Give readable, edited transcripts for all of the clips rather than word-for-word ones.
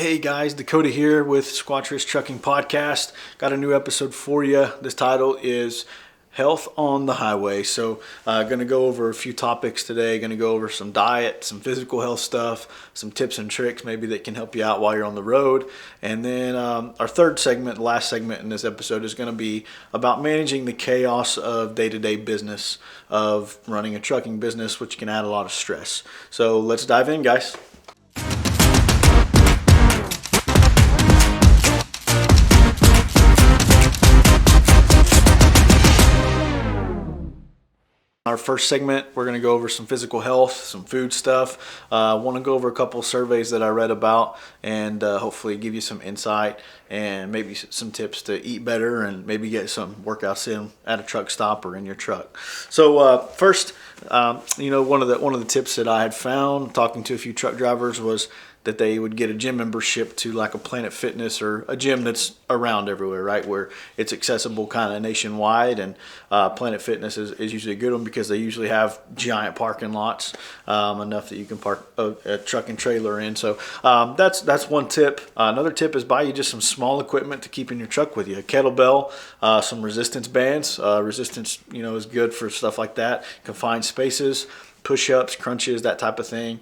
Hey guys, Dakota here with Squattress Trucking Podcast. Got a new episode for you. This title is Health on the Highway. So going to go over a few topics today. Going to go over some diet, some physical health stuff, some tips and tricks maybe that can help you out while you're on the road. And then our third segment, the last segment in this episode, is going to be about managing the chaos of day-to-day business of running a trucking business, which can add a lot of stress. So let's dive in, guys. Our first segment, we're going to go over some physical health, some food stuff. I want to go over a couple surveys that I read about and hopefully give you some insight and maybe some tips to eat better and maybe get some workouts in at a truck stop or in your truck. So first, one of the tips that I had found talking to a few truck drivers was that they would get a gym membership to like a Planet Fitness or a gym that's around everywhere, right, where it's accessible kind of nationwide. And Planet Fitness is usually a good one because they usually have giant parking lots, enough that you can park a truck and trailer in. So that's one tip. Another tip is buy you just some small equipment to keep in your truck with you. A kettlebell, some resistance bands. Resistance, is good for stuff like that. Confined spaces, push-ups, crunches, that type of thing.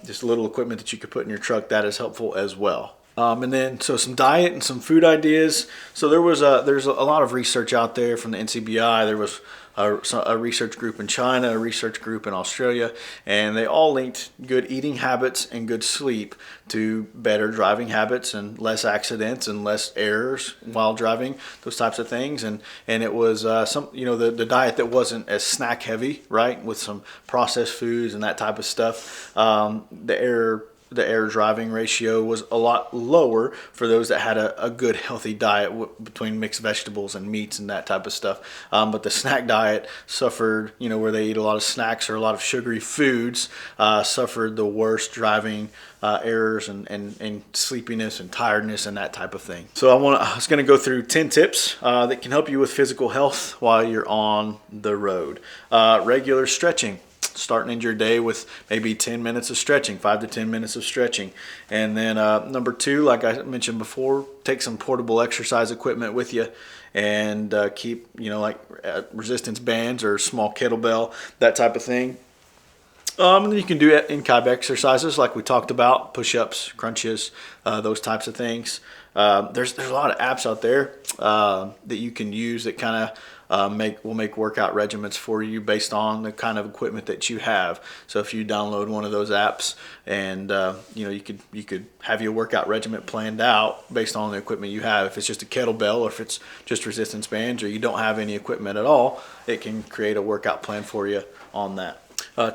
Just a little equipment that you could put in your truck that is helpful as well. And then some diet and some food ideas. So there's a lot of research out there from the NCBI. There was a research group in China, a research group in Australia, and they all linked good eating habits and good sleep to better driving habits and less accidents and less errors while driving, those types of things. And it was the diet that wasn't as snack heavy, right, with some processed foods and that type of stuff. The error driving ratio was a lot lower for those that had a good healthy diet between mixed vegetables and meats and that type of stuff. But the snack diet suffered, where they eat a lot of snacks or a lot of sugary foods, suffered the worst driving errors and sleepiness and tiredness and that type of thing. So I was going to go through 10 tips that can help you with physical health while you're on the road. Regular stretching. Starting your day with maybe 10 minutes of stretching, 5 to 10 minutes of stretching. And then number 2, like I mentioned before, take some portable exercise equipment with you and keep, resistance bands or small kettlebell, that type of thing. And then you can do in-cab exercises like we talked about, push-ups, crunches, those types of things. There's a lot of apps out there that you can use that kind of will make workout regimens for you based on the kind of equipment that you have. So if you download one of those apps and you could have your workout regimen planned out based on the equipment you have. If it's just a kettlebell or if it's just resistance bands or you don't have any equipment at all, it can create a workout plan for you on that.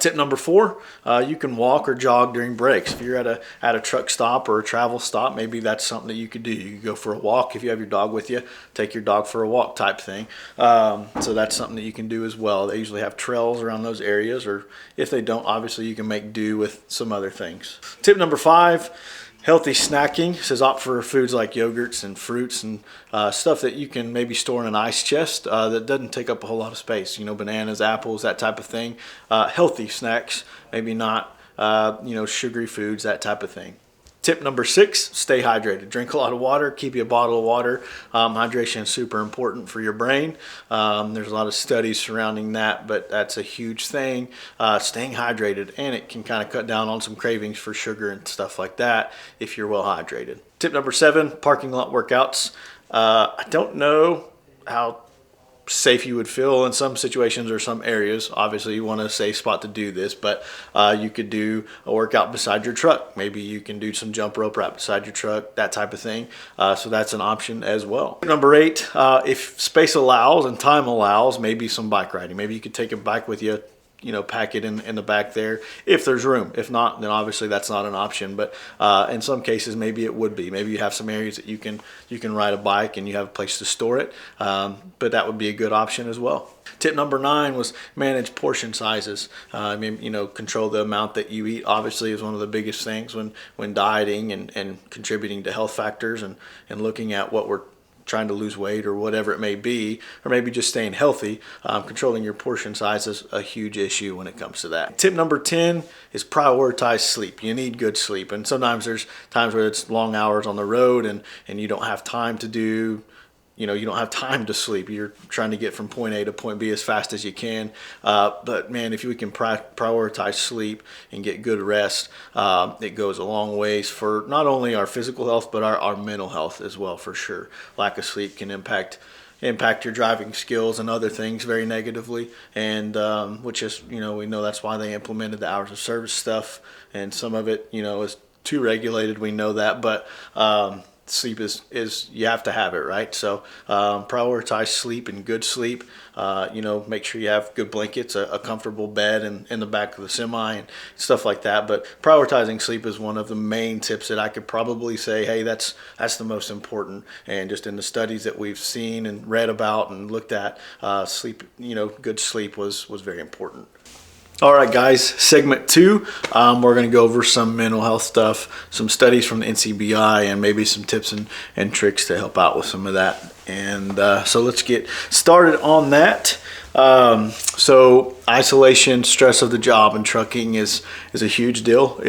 Tip number 4, you can walk or jog during breaks. If you're at a truck stop or a travel stop, maybe that's something that you could do. You could go for a walk if you have your dog with you, take your dog for a walk type thing. So that's something that you can do as well. They usually have trails around those areas, or if they don't, obviously you can make do with some other things. Tip number 5, healthy snacking. It says opt for foods like yogurts and fruits and stuff that you can maybe store in an ice chest that doesn't take up a whole lot of space. Bananas, apples, that type of thing. Healthy snacks, maybe not sugary foods, that type of thing. Tip number 6, stay hydrated. Drink a lot of water. Keep you a bottle of water. Hydration is super important for your brain. There's a lot of studies surrounding that, but that's a huge thing. Staying hydrated, and it can kind of cut down on some cravings for sugar and stuff like that if you're well hydrated. Tip number 7, parking lot workouts. I don't know how safe you would feel in some situations or some areas. Obviously you want a safe spot to do this, but you could do a workout beside your truck. Maybe you can do some jump rope right beside your truck, that type of thing. So that's an option as well. Number 8, if space allows and time allows, maybe some bike riding. Maybe you could take a bike with you, pack it in the back there if there's room. If not, then obviously that's not an option. But in some cases, maybe it would be. Maybe you have some areas that you can ride a bike and you have a place to store it. But that would be a good option as well. Tip number 9 was manage portion sizes. Control the amount that you eat. Obviously, is one of the biggest things when dieting and contributing to health factors and looking at what we're trying to lose weight or whatever it may be, or maybe just staying healthy, controlling your portion size is a huge issue when it comes to that. Tip number 10 is prioritize sleep. You need good sleep. And sometimes there's times where it's long hours on the road and you don't have time to do, you don't have time to sleep. You're trying to get from point A to point B as fast as you can. But man, if we can prioritize sleep and get good rest, it goes a long ways for not only our physical health, but our mental health as well, for sure. Lack of sleep can impact your driving skills and other things very negatively. And which is, we know that's why they implemented the hours of service stuff. And some of it, is too regulated. We know that, but sleep is you have to have it, right? So prioritize sleep and good sleep. Make sure you have good blankets, a comfortable bed in the back of the semi and stuff like that. But prioritizing sleep is one of the main tips that I could probably say, hey, that's the most important. And just in the studies that we've seen and read about and looked at, sleep, good sleep was very important. All right, guys, segment 2, we're going to go over some mental health stuff, some studies from the NCBI, and maybe some tips and tricks to help out with some of that. And so let's get started on that. So isolation, stress of the job in trucking is a huge deal.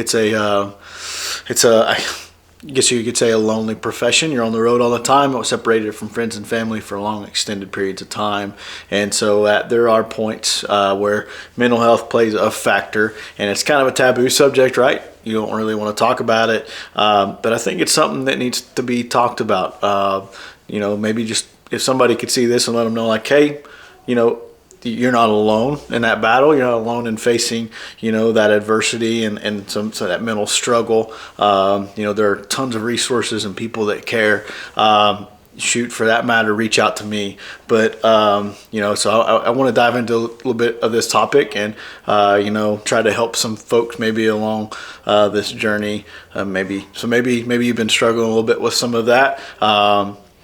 I guess you could say a lonely profession. You're on the road all the time, separated from friends and family for long extended periods of time. And so there are points where mental health plays a factor, and it's kind of a taboo subject, right? You don't really want to talk about it. But I think it's something that needs to be talked about. Maybe just if somebody could see this and let them know, like, hey, you're not alone in that battle. You're not alone in facing, that adversity and some that mental struggle. There are tons of resources and people that care. Shoot, for that matter, reach out to me. But, so I want to dive into a little bit of this topic and, try to help some folks maybe along this journey. Maybe you've been struggling a little bit with some of that.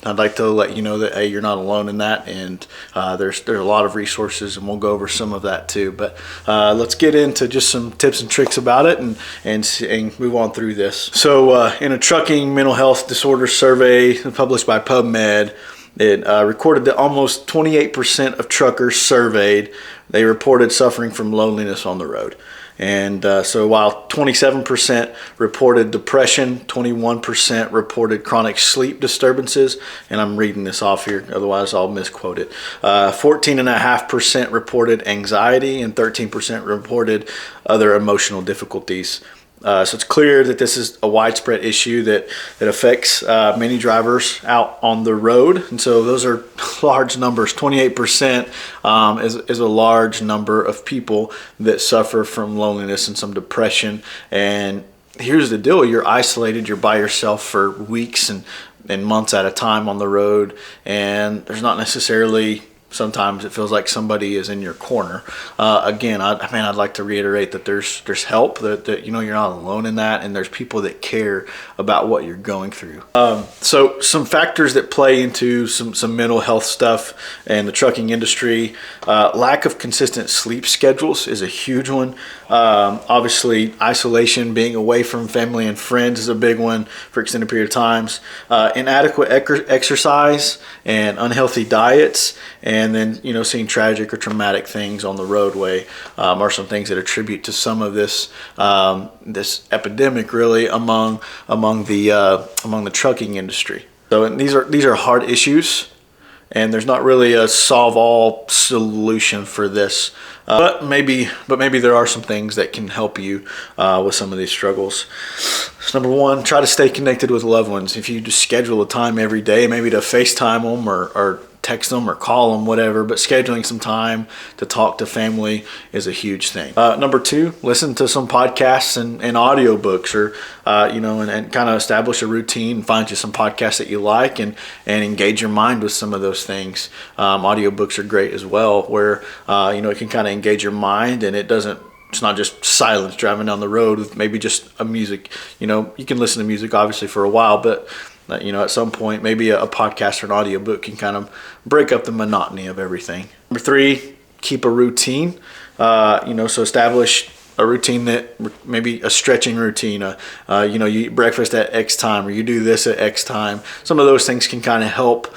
I'd like to let you know that, hey, you're not alone in that, and there's a lot of resources, and we'll go over some of that too. But let's get into just some tips and tricks about it and move on through this. So in a trucking mental health disorder survey published by PubMed, it recorded that almost 28% of truckers surveyed, they reported suffering from loneliness on the road. And so while 27% reported depression, 21% reported chronic sleep disturbances, and I'm reading this off here, otherwise I'll misquote it. 14.5% reported anxiety, and 13% reported other emotional difficulties. So it's clear that this is a widespread issue that affects many drivers out on the road. And so those are large numbers. 28% is a large number of people that suffer from loneliness and some depression. And here's the deal. You're isolated. You're by yourself for weeks and months at a time on the road. And there's not necessarily... Sometimes it feels like somebody is in your corner. Again, I'd like to reiterate that there's help, that you're not alone in that, and there's people that care about what you're going through. So some factors that play into some mental health stuff and the trucking industry, lack of consistent sleep schedules is a huge one. Obviously, isolation, being away from family and friends is a big one for extended period of times. Inadequate exercise and unhealthy diets, and then seeing tragic or traumatic things on the roadway are some things that attribute to some of this this epidemic really among the trucking industry. So and these are hard issues, and there's not really a solve-all solution for this. But maybe there are some things that can help you with some of these struggles. So number one, try to stay connected with loved ones. If you just schedule a time every day, maybe to FaceTime them or text them or call them, whatever, but scheduling some time to talk to family is a huge thing. Number two, listen to some podcasts and audiobooks, or and kind of establish a routine and find you some podcasts that you like and engage your mind with some of those things. Audiobooks are great as well, where it can kind of engage your mind, and it's not just silence driving down the road with maybe just a music. You can listen to music obviously for a while, but at some point, maybe a podcast or an audiobook can kind of break up the monotony of everything. Number three, keep a routine. So establish a routine that maybe a stretching routine, you know, you eat breakfast at X time, or you do this at X time. Some of those things can kind of help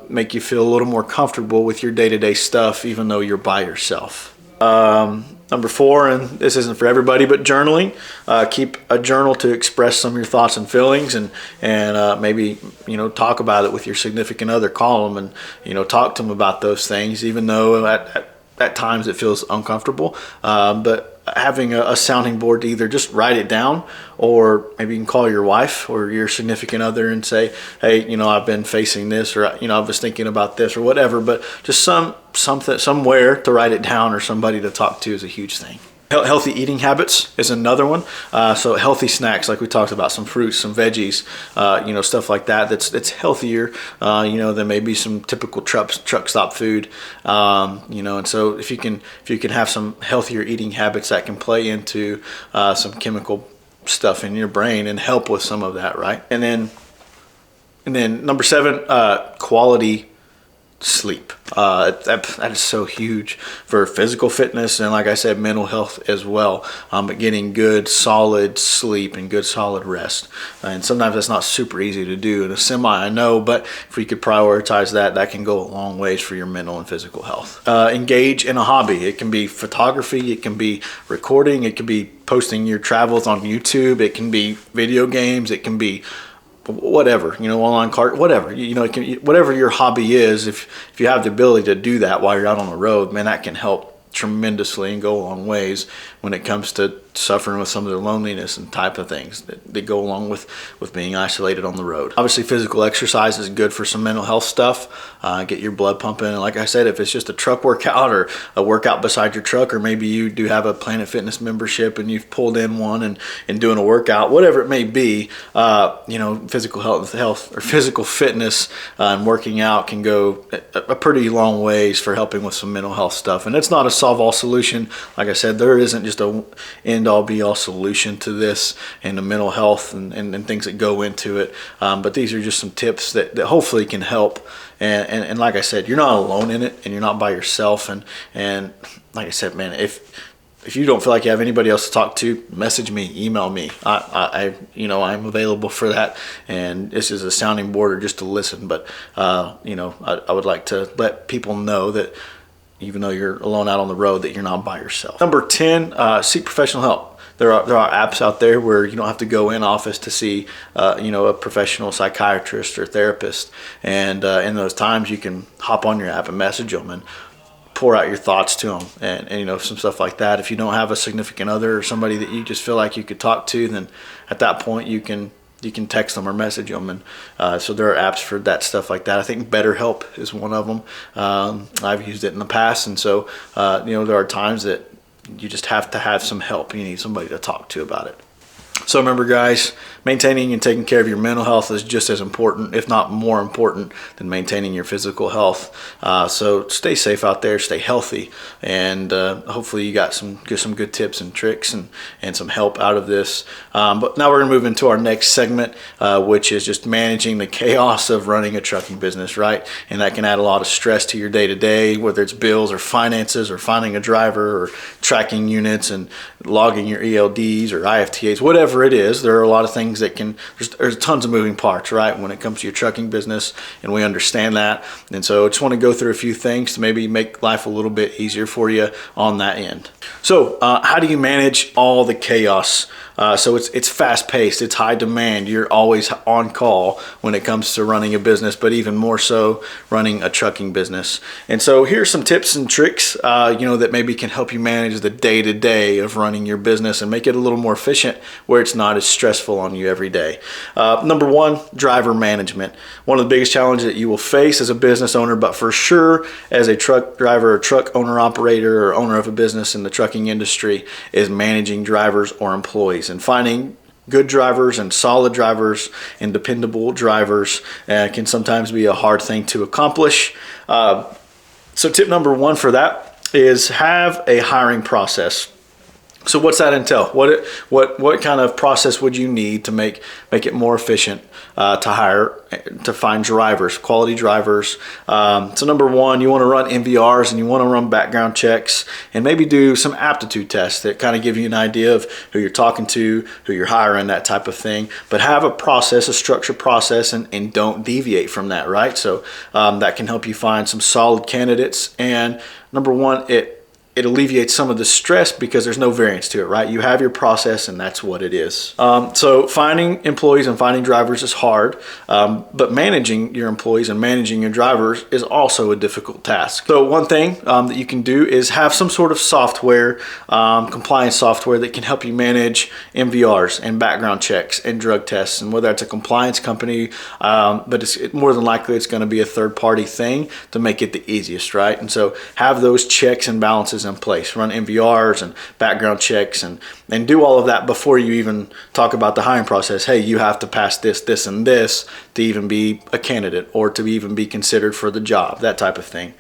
make you feel a little more comfortable with your day-to-day stuff, even though you're by yourself. Number 4, and this isn't for everybody, but journaling. Keep a journal to express some of your thoughts and feelings, and maybe, you know, talk about it with your significant other. Call them and, you know, talk to them about those things, even though at times it feels uncomfortable. But having a sounding board to either just write it down, or maybe you can call your wife or your significant other and say, hey, you know, I've been facing this, or, you know, I was thinking about this, or whatever. But just something, somewhere to write it down, or somebody to talk to, is a huge thing. Healthy eating habits is another one. So healthy snacks, like we talked about, some fruits, some veggies, you know, stuff like that. That's healthier, you know, than maybe some typical truck stop food. You know, and so if you can have some healthier eating habits, that can play into some chemical stuff in your brain and help with some of that, right? And then number 7, quality sleep. That is so huge for physical fitness, and like I said, mental health as well. But getting good solid sleep and good solid rest, and sometimes that's not super easy to do in a semi, I know, but if we could prioritize that, that can go a long ways for your mental and physical health. Engage in a hobby. It can be photography, it can be recording, it can be posting your travels on YouTube, it can be video games, it can be whatever, you know, online cart, whatever, you know, it can, whatever your hobby is. If you have the ability to do that while you're out on the road, man, that can help tremendously and go a long ways when it comes to suffering with some of the loneliness and type of things that go along with being isolated on the road. Obviously, physical exercise is good for some mental health stuff. Get your blood pumping, and like I said, if it's just a truck workout or a workout beside your truck, or maybe you do have a Planet Fitness membership and you've pulled in one and doing a workout, whatever it may be, you know, physical health or physical fitness and working out can go a pretty long ways for helping with some mental health stuff. And it's not a solve-all solution. Like I said, there isn't just a end-all be-all solution to this and the mental health and things that go into it, but these are just some tips that hopefully can help. And like I said, you're not alone in it, and you're not by yourself. And like I said, man, if you don't feel like you have anybody else to talk to, message me, email me. You know, I'm available for that. And this is a sounding board or just to listen. But you know, I would like to let people know that even though you're alone out on the road, that you're not by yourself. Number 10, seek professional help. There are apps out there where you don't have to go in office to see you know, a professional psychiatrist or therapist, and in those times you can hop on your app and message them and pour out your thoughts to them, and you know, some stuff like that. If you don't have a significant other or somebody that you just feel like you could talk to, then at that point you can text them or message them, and so there are apps for that stuff like that. I think BetterHelp is one of them. I've used it in the past, and so you know, there are times that you just have to have some help. You need somebody to talk to about it. So remember, guys, maintaining and taking care of your mental health is just as important, if not more important, than maintaining your physical health. So stay safe out there, stay healthy, and hopefully you got some good tips and tricks and some help out of this. But now we're going to move into our next segment, which is just managing the chaos of running a trucking business, right? And that can add a lot of stress to your day-to-day, whether it's bills or finances or finding a driver or tracking units and logging your ELDs or IFTAs, whatever it is. There are a lot of things that can, there's tons of moving parts, right, when it comes to your trucking business, and we understand that. And so I just want to go through a few things to maybe make life a little bit easier for you on that end. So how do you manage all the chaos? So it's fast paced, it's high demand, you're always on call when it comes to running a business, but even more so running a trucking business. And so here's some tips and tricks, you know, that maybe can help you manage the day-to-day of running your business and make it a little more efficient where it's not as stressful on you every day. Number 1, driver management. One of the biggest challenges that you will face as a business owner, but for sure as a truck driver or truck owner operator or owner of a business in the trucking industry, is managing drivers or employees. And finding good drivers and solid drivers and dependable drivers can sometimes be a hard thing to accomplish. So tip number 1 for that is have a hiring process. So what's that entail? What kind of process would you need to make it more efficient to find drivers, quality drivers? So number one, you want to run MVRs and you want to run background checks and maybe do some aptitude tests that kind of give you an idea of who you're talking to, who you're hiring, that type of thing. But have a process, a structured process, and don't deviate from that, right? So that can help you find some solid candidates. And number one, it alleviates some of the stress because there's no variance to it, right? You have your process and that's what it is. So finding employees and finding drivers is hard, but managing your employees and managing your drivers is also a difficult task. So one thing that you can do is have some sort of software, compliance software that can help you manage MVRs and background checks and drug tests, and whether it's a compliance company, but more than likely it's gonna be a third-party thing to make it the easiest, right? And so have those checks and balances in place. Run MVRs and background checks and do all of that before you even talk about the hiring process. Hey, you have to pass this, this, and this to even be a candidate or to even be considered for the job, that type of thing.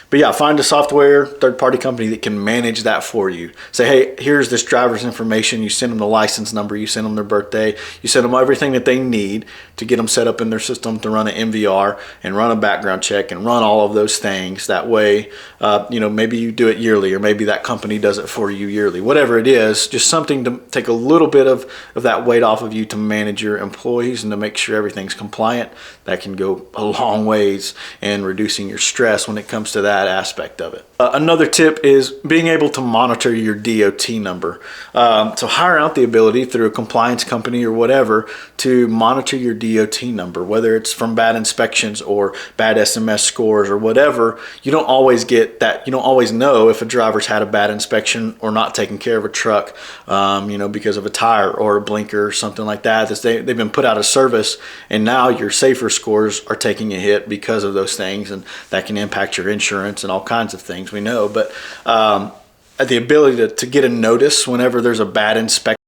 But yeah, find a software, third-party company that can manage that for you. Say, hey, here's this driver's information. You send them the license number, you send them their birthday, you send them everything that they need to get them set up in their system to run an MVR and run a background check and run all of those things. That way, maybe you do it yearly, or maybe that company does it for you yearly. Whatever it is, just something to take a little bit of that weight off of you to manage your employees and to make sure everything's compliant. That can go a long ways in reducing your stress when it comes to that aspect of it. Another tip is being able to monitor your DOT number. So hire out the ability through a compliance company or whatever to monitor your DOT number, whether it's from bad inspections or bad SMS scores or whatever. You don't always get that. You don't always know if a driver's had a bad inspection or not taking care of a truck, because of a tire or a blinker or something like that. They've been put out of service, and now your safer scores are taking a hit because of those things, and that can impact your insurance and all kinds of things, we know. But the ability to get a notice whenever there's a bad inspection